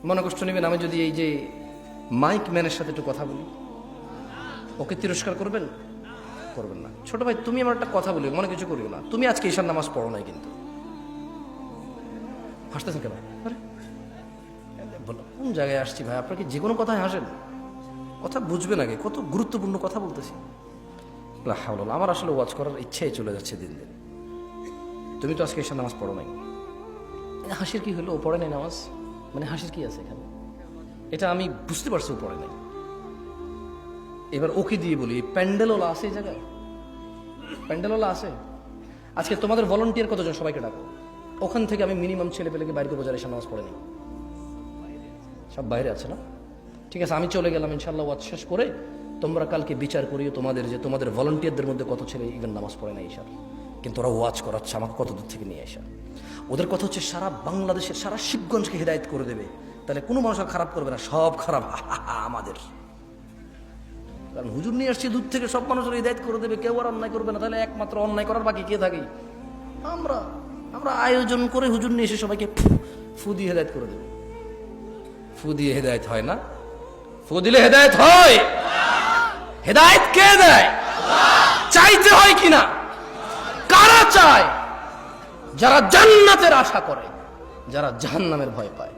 মনে কষ্ট নেবেন আমি যদি এই যে মাইক ম্যানের সাথে একটু কথা বলি, ওকে তিরস্কার করবেন? করবেন না। ছোট ভাই তুমি আমার একটা কথা বলি, মনে কিছু করিও না, তুমি আজকে ঈশার নামাজ পড়ো নাই কিন্তু। হাসতেছেন কেন? আরে বলো কোন জায়গায় আসছি ভাই, আপনার কি যে কোনো কথায় হাসেন? কথা বুঝবেন আগে, কত গুরুত্বপূর্ণ কথা বলতেছি। আমার আসলে ওয়াজ করার ইচ্ছাই চলে যাচ্ছে দিন দিন। তুমি তো আজকে ঈশার নামাজ পড়ো নাই, হাসির কি হলো? ও পড়ে নাই নামাজ, মানে হাসির কি আছে এখানে? এটা আমি বুঝতে পারছি ও পড়ে নাই। এবার ওকে দিয়ে বলি, প্যান্ডেলওয়ালা আছে এই জায়গায়? প্যান্ডেলওয়ালা আছে? আজকে তোমাদের ভলান্টিয়ার কতজন, সবাইকে ডাকো। ওখান থেকে আমি মিনিমাম ছেলে পেলেকে বাইরে বোঝার এসে নামাজ পড়ে নি, সব বাইরে আছে না? ঠিক আছে, আমি চলে গেলাম, ইনশাল্লাহ ওয়াজ শেষ করে তোমরা কালকে বিচার করিও তোমাদের যে তোমাদের ভলান্টিয়ারদের মধ্যে কত ছেলে ইভেন নামাজ পড়ে না ঈশার, কিন্তু ওরা ওয়াজ করাচ্ছে আমাকে কত দূর থেকে নিয়ে আসা। ওদের কথা হচ্ছে সারা বাংলাদেশের, সারা শিবগঞ্জকে হেদায়েত করে দেবে, তাহলে কোনো মানুষ আর খারাপ করবে না, সব খারাপ আমাদের। কারণ হুজুর নিয়ে আসছে দূর থেকে, সব মানুষের হিদায়ত করে দেবে, কেউ আর অন্যায় করবে না, তাহলে একমাত্র অন্যায় করার বাকি কে থাকে? আমরা আমরা আয়োজন করে হুজুর নিয়ে এসে সবাইকে ফু দিয়ে হেদায়ত করে দেবে। ফু দিয়ে হেদায়ত হয় না, ফু দিলে হেদায়ত হয়? হেদায়ত কে দেয়? চাইতে হয় কিনা? কারা চায়? যারা জান্নাতের আশা করে, যারা জাহান্নামের ভয় পায়।